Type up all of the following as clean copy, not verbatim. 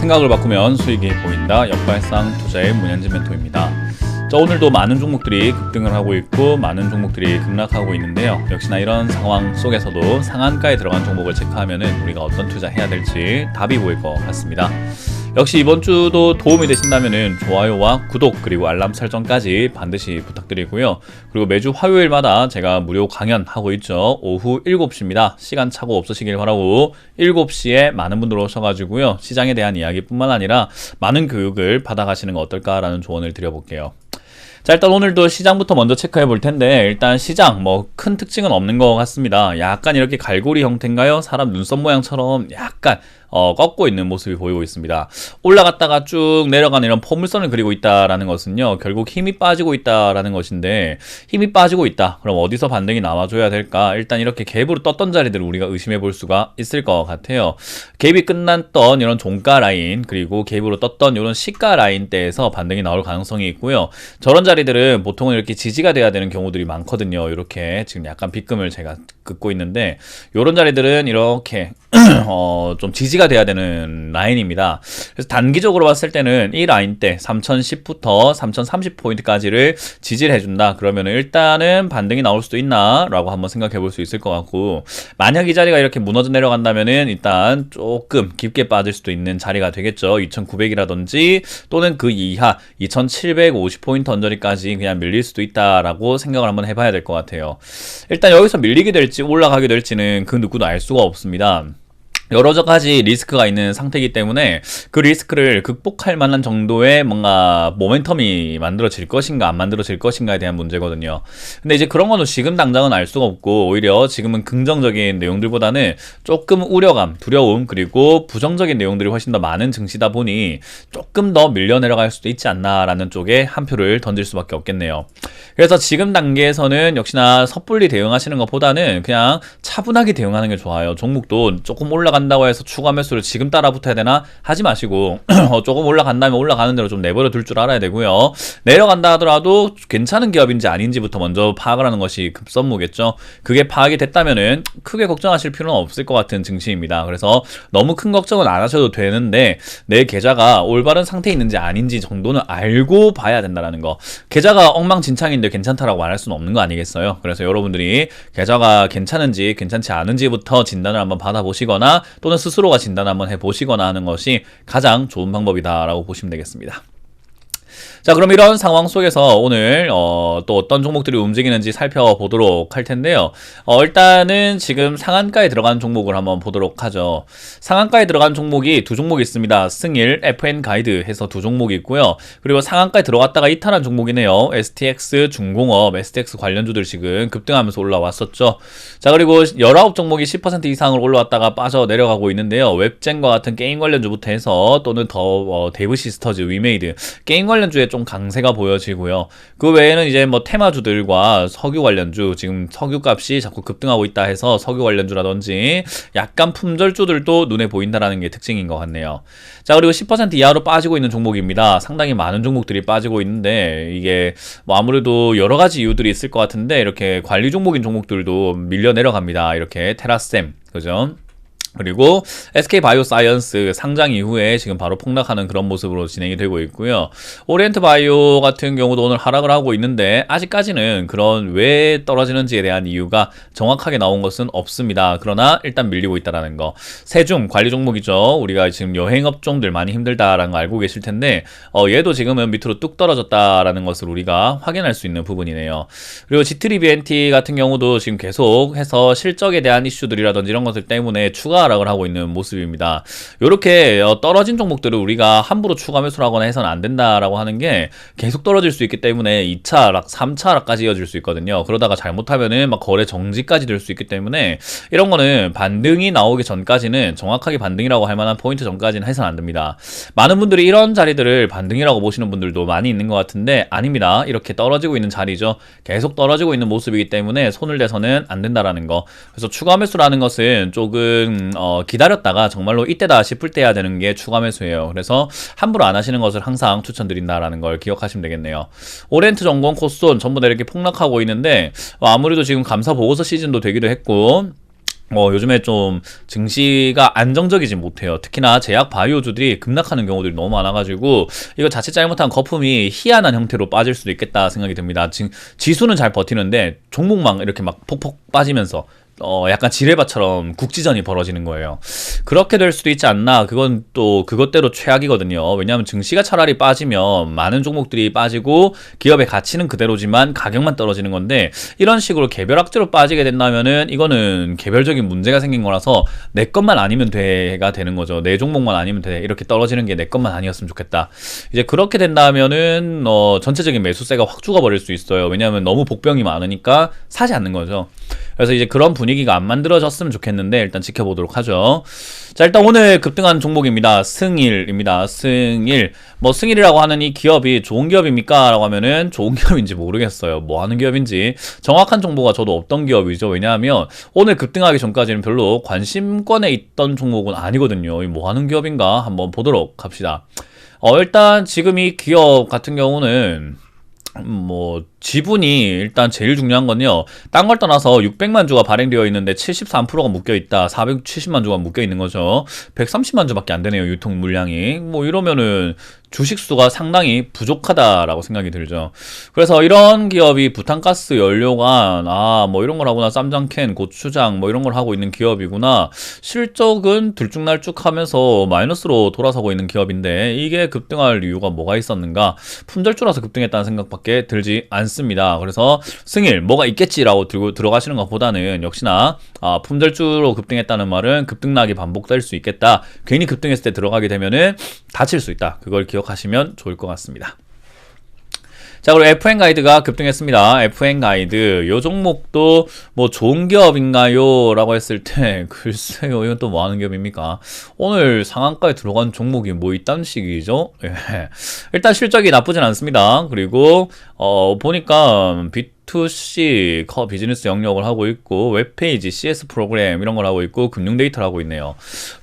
생각을 바꾸면 수익이 보인다. 역발상 투자의 문현진 멘토입니다. 자, 오늘도 많은 종목들이 급등을 하고 있고 많은 종목들이 급락하고 있는데요. 역시나 이런 상황 속에서도 상한가에 들어간 종목을 체크하면은 우리가 어떤 투자해야 될지 답이 보일 것 같습니다. 역시 이번 주도 도움이 되신다면은 좋아요와 구독 그리고 알람 설정까지 반드시 부탁드리고요. 그리고 매주 화요일마다 제가 무료 강연하고 있죠. 오후 7시입니다. 시간 착오 없으시길 바라고 7시에 많은 분들 오셔가지고요. 시장에 대한 이야기뿐만 아니라 많은 교육을 받아가시는 거 어떨까라는 조언을 드려볼게요. 자, 일단 오늘도 시장부터 먼저 체크해 볼 텐데, 일단 시장 뭐 큰 특징은 없는 것 같습니다. 약간 이렇게 갈고리 형태인가요? 사람 눈썹 모양처럼 약간 꺾고 있는 모습이 보이고 있습니다. 올라갔다가 쭉 내려가는 이런 포물선을 그리고 있다라는 것은요, 결국 힘이 빠지고 있다라는 것인데, 힘이 빠지고 있다. 그럼 어디서 반등이 나와줘야 될까? 일단 이렇게 갭으로 떴던 자리들을 우리가 의심해 볼 수가 있을 것 같아요. 갭이 끝났던 이런 종가 라인, 그리고 갭으로 떴던 이런 시가 라인대에서 반등이 나올 가능성이 있고요. 저런 자리들은 보통은 이렇게 지지가 돼야 되는 경우들이 많거든요. 이렇게 지금 약간 빗금을 제가 긋고 있는데, 이런 자리들은 이렇게 좀 지지가 돼야 되는 라인입니다. 그래서 단기적으로 봤을 때는 이 라인대 3010부터 3030포인트까지를 지지를 해준다. 그러면 일단은 반등이 나올 수도 있나? 라고 한번 생각해 볼 수 있을 것 같고, 만약 이 자리가 이렇게 무너져 내려간다면은 일단 조금 깊게 빠질 수도 있는 자리가 되겠죠. 2900이라든지 또는 그 이하 2750포인트 언저리까지 그냥 밀릴 수도 있다라고 생각을 한번 해봐야 될 것 같아요. 일단 여기서 밀리게 될지 올라가게 될지는 그 누구도 알 수가 없습니다. 여러 가지 리스크가 있는 상태이기 때문에 그 리스크를 극복할 만한 정도의 뭔가 모멘텀이 만들어질 것인가 안 만들어질 것인가에 대한 문제거든요. 근데 이제 그런 거는 지금 당장은 알 수가 없고, 오히려 지금은 긍정적인 내용들보다는 조금 우려감, 두려움, 그리고 부정적인 내용들이 훨씬 더 많은 증시다 보니 조금 더 밀려 내려갈 수도 있지 않나라는 쪽에 한 표를 던질 수밖에 없겠네요. 그래서 지금 단계에서는 역시나 섣불리 대응하시는 것보다는 그냥 차분하게 대응하는 게 좋아요. 종목도 조금 올라간다고 해서 추가 매수를 지금 따라 붙어야 되나? 하지 마시고 조금 올라간다면 올라가는 대로 좀 내버려 둘 줄 알아야 되고요. 내려간다 하더라도 괜찮은 기업인지 아닌지부터 먼저 파악을 하는 것이 급선무겠죠. 그게 파악이 됐다면은 크게 걱정하실 필요는 없을 것 같은 증시입니다. 그래서 너무 큰 걱정은 안 하셔도 되는데, 내 계좌가 올바른 상태에 있는지 아닌지 정도는 알고 봐야 된다는 거. 계좌가 엉망진창인데 괜찮다라고 말할 수는 없는 거 아니겠어요? 그래서 여러분들이 계좌가 괜찮은지 괜찮지 않은지부터 진단을 한번 받아보시거나 또는 스스로가 진단 한번 해보시거나 하는 것이 가장 좋은 방법이다라고 보시면 되겠습니다. 자, 그럼 이런 상황 속에서 오늘 또 어떤 종목들이 움직이는지 살펴보도록 할 텐데요. 일단은 지금 상한가에 들어간 종목을 한번 보도록 하죠. 상한가에 들어간 종목이 두 종목이 있습니다. 승일, FN 가이드 해서 두 종목이 있고요. 그리고 상한가에 들어갔다가 이탈한 종목이네요. STX, 중공업, STX 관련주들 지금 급등하면서 올라왔었죠. 자, 그리고 19종목이 10% 이상을 올라왔다가 빠져 내려가고 있는데요. 웹젠과 같은 게임 관련주부터 해서 또는 더 데브시스터즈, 위메이드, 게임 관련주에 좀 강세가 보여지고요. 그 외에는 이제 뭐 테마주들과 석유 관련주, 지금 석유 값이 자꾸 급등하고 있다 해서 석유 관련주라든지 약간 품절주들도 눈에 보인다라는 게 특징인 것 같네요. 자, 그리고 10% 이하로 빠지고 있는 종목입니다. 상당히 많은 종목들이 빠지고 있는데, 이게 뭐 아무래도 여러 가지 이유들이 있을 것 같은데, 이렇게 관리 종목인 종목들도 밀려 내려갑니다. 이렇게 테라셈, 그죠? 그리고 SK바이오사이언스 상장 이후에 지금 바로 폭락하는 그런 모습으로 진행이 되고 있고요. 오리엔트바이오 같은 경우도 오늘 하락을 하고 있는데, 아직까지는 그런 왜 떨어지는지에 대한 이유가 정확하게 나온 것은 없습니다. 그러나 일단 밀리고 있다는 거. 세중 관리 종목이죠. 우리가 지금 여행업종들 많이 힘들다라는 거 알고 계실 텐데, 얘도 지금은 밑으로 뚝 떨어졌다라는 것을 우리가 확인할 수 있는 부분이네요. 그리고 G3BNT 같은 경우도 지금 계속해서 실적에 대한 이슈들이라든지 이런 것들 때문에 추가 하락을 하고 있는 모습입니다. 이렇게 떨어진 종목들을 우리가 함부로 추가 매수를 하거나 해서는 안 된다라고 하는 게, 계속 떨어질 수 있기 때문에 2차 하락, 3차 하락까지 이어질 수 있거든요. 그러다가 잘못하면은 막 거래 정지까지 될 수 있기 때문에 이런 거는 반등이 나오기 전까지는, 정확하게 반등이라고 할 만한 포인트 전까지는 해서는 안 됩니다. 많은 분들이 이런 자리들을 반등이라고 보시는 분들도 많이 있는 것 같은데, 아닙니다. 이렇게 떨어지고 있는 자리죠. 계속 떨어지고 있는 모습이기 때문에 손을 대서는 안 된다라는 거. 그래서 추가 매수라는 것은 조금 기다렸다가 정말로 이때다 싶을 때 해야 되는 게 추가 매수예요. 그래서 함부로 안 하시는 것을 항상 추천드린다라는 걸 기억하시면 되겠네요. 오렌트전공, 코스톤 전부 다 이렇게 폭락하고 있는데, 아무래도 지금 감사 보고서 시즌도 되기도 했고, 요즘에 좀 증시가 안정적이지 못해요. 특히나 제약 바이오주들이 급락하는 경우들이 너무 많아가지고 이거 자칫 잘못한 거품이 희한한 형태로 빠질 수도 있겠다 생각이 듭니다. 지수는 잘 버티는데 종목만 이렇게 막 폭폭 빠지면서 약간 지뢰밭처럼 국지전이 벌어지는 거예요. 그렇게 될 수도 있지 않나. 그건 또 그것대로 최악이거든요. 왜냐하면 증시가 차라리 빠지면 많은 종목들이 빠지고 기업의 가치는 그대로지만 가격만 떨어지는 건데, 이런 식으로 개별악재로 빠지게 된다면은 이거는 개별적인 문제가 생긴 거라서 내 것만 아니면 돼가 되는 거죠. 내 종목만 아니면 돼. 이렇게 떨어지는 게 내 것만 아니었으면 좋겠다. 이제 그렇게 된다면은 전체적인 매수세가 확 죽어버릴 수 있어요. 왜냐하면 너무 복병이 많으니까 사지 않는 거죠. 그래서 이제 그런 분위기가 안 만들어졌으면 좋겠는데 일단 지켜보도록 하죠. 자, 일단 오늘 급등한 종목입니다. 승일입니다. 승일. 승일이라고 하는 이 기업이 좋은 기업입니까? 라고 하면은 좋은 기업인지 모르겠어요. 뭐 하는 기업인지 정확한 정보가 저도 없던 기업이죠. 왜냐하면 오늘 급등하기 전까지는 별로 관심권에 있던 종목은 아니거든요. 뭐 하는 기업인가 한번 보도록 합시다. 일단 지금 이 기업 같은 경우는 지분이 일단 제일 중요한 건요. 딴 걸 떠나서 600만 주가 발행되어 있는데 73%가 묶여 있다. 470만 주가 묶여 있는 거죠. 130만 주밖에 안 되네요. 유통 물량이. 이러면은 주식 수가 상당히 부족하다라고 생각이 들죠. 그래서 이런 기업이 부탄가스 연료관, 이런 걸 하구나. 쌈장캔, 고추장, 이런 걸 하고 있는 기업이구나. 실적은 들쭉날쭉하면서 마이너스로 돌아서고 있는 기업인데 이게 급등할 이유가 뭐가 있었는가? 품절주라서 급등했다는 생각밖에 들지 않습니다. 그래서 승일 뭐가 있겠지라고 들고 들어가시는 것보다는 역시나 품절주로 급등했다는 말은 급등락이 반복될 수 있겠다. 괜히 급등했을 때 들어가게 되면은 다칠 수 있다. 그걸 기억하시면 좋을 것 같습니다. 자, 그리고 FN가이드가 급등했습니다. FN가이드 요 종목도 좋은 기업인가요? 라고 했을 때 글쎄요, 이건 또 뭐 하는 기업입니까? 오늘 상한가에 들어간 종목이 뭐 있다는 식이죠? 예. 일단 실적이 나쁘진 않습니다. 그리고 보니까 B2C 비즈니스 영역을 하고 있고 웹페이지, CS 프로그램 이런 걸 하고 있고 금융 데이터를 하고 있네요.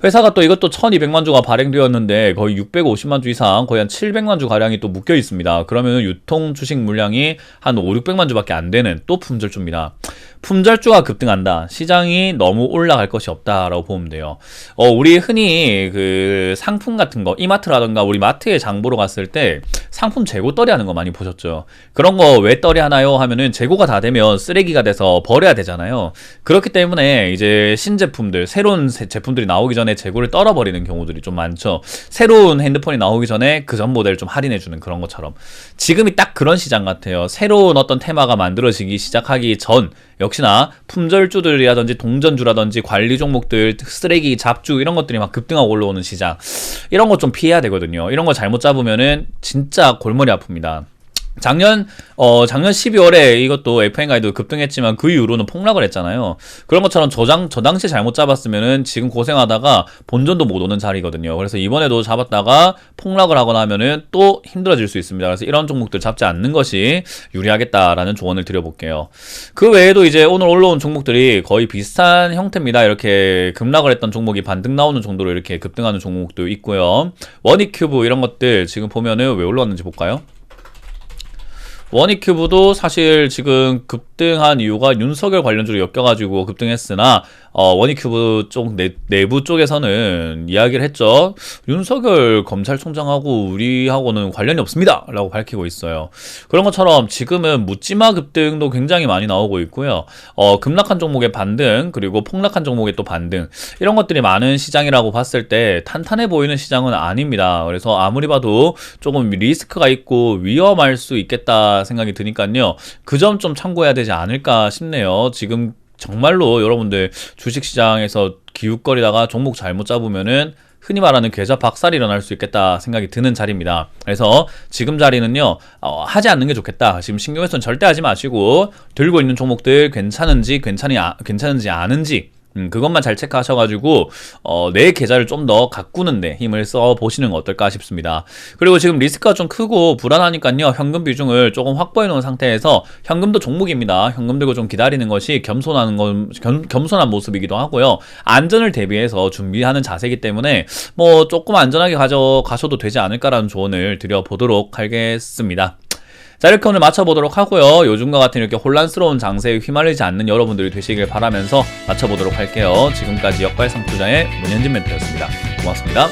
회사가 또 이것도 1200만 주가 발행되었는데 거의 650만 주 이상, 거의 한 700만 주 가량이 또 묶여 있습니다. 그러면 유통 주식 물량이 한 5, 600만 주밖에 안 되는 또 품절주입니다. 품절주가 급등한다. 시장이 너무 올라갈 것이 없다라고 보면 돼요. 우리 흔히 그 상품 같은 거, 이마트라던가 우리 마트에 장 보러 갔을 때 상품 재고 떨이하는 거 많이 보셨죠? 그런 거 왜 떨이하나요? 하면은 재고가 다 되면 쓰레기가 돼서 버려야 되잖아요. 그렇기 때문에 이제 신제품들, 새로운 제품들이 나오기 전에 재고를 떨어버리는 경우들이 좀 많죠. 새로운 핸드폰이 나오기 전에 그 전 모델을 좀 할인해주는 그런 것처럼. 지금이 딱 그런 시장 같아요. 새로운 어떤 테마가 만들어지기 시작하기 전 역시나 품절주들이라든지 동전주라든지 관리 종목들, 쓰레기, 잡주 이런 것들이 막 급등하고 올라오는 시장, 이런 거 좀 피해야 되거든요. 이런 거 잘못 잡으면은 진짜 골머리 아픕니다. 작년 12월에 이것도 FN가이드 급등했지만 그 이후로는 폭락을 했잖아요. 그런 것처럼 저 당시에 잘못 잡았으면은 지금 고생하다가 본전도 못 오는 자리거든요. 그래서 이번에도 잡았다가 폭락을 하거나 하면은 또 힘들어질 수 있습니다. 그래서 이런 종목들 잡지 않는 것이 유리하겠다라는 조언을 드려볼게요. 그 외에도 이제 오늘 올라온 종목들이 거의 비슷한 형태입니다. 이렇게 급락을 했던 종목이 반등 나오는 정도로 이렇게 급등하는 종목도 있고요. 원익큐브 이런 것들 지금 보면은 왜 올라왔는지 볼까요? 원익큐브도 사실 지금 급등한 이유가 윤석열 관련주로 엮여가지고 급등했으나 원익큐브 쪽 내부 쪽에서는 이야기를 했죠. 윤석열 검찰총장하고 우리하고는 관련이 없습니다 라고 밝히고 있어요. 그런 것처럼 지금은 묻지마 급등도 굉장히 많이 나오고 있고요. 급락한 종목의 반등, 그리고 폭락한 종목의 또 반등, 이런 것들이 많은 시장이라고 봤을 때 탄탄해 보이는 시장은 아닙니다. 그래서 아무리 봐도 조금 리스크가 있고 위험할 수 있겠다 생각이 드니까요. 그 점 좀 참고해야 되지 않을까 싶네요. 지금 정말로 여러분들 주식시장에서 기웃거리다가 종목 잘못 잡으면은 흔히 말하는 계좌 박살이 일어날 수 있겠다 생각이 드는 자리입니다. 그래서 지금 자리는요, 하지 않는 게 좋겠다. 지금 신경훼손 절대 하지 마시고 들고 있는 종목들 괜찮은지 않은지 그것만 잘 체크하셔가지고 내 계좌를 좀 더 가꾸는데 힘을 써보시는 거 어떨까 싶습니다. 그리고 지금 리스크가 좀 크고 불안하니까요, 현금 비중을 조금 확보해 놓은 상태에서, 현금도 종목입니다. 현금 들고 좀 기다리는 것이 겸손한 모습이기도 하고요. 안전을 대비해서 준비하는 자세이기 때문에 조금 안전하게 가셔도 되지 않을까라는 조언을 드려보도록 하겠습니다. 자, 이렇게 오늘 맞춰보도록 하고요. 요즘과 같은 이렇게 혼란스러운 장세에 휘말리지 않는 여러분들이 되시길 바라면서 맞춰보도록 할게요. 지금까지 역발상 투자의 문현진 멘토였습니다. 고맙습니다.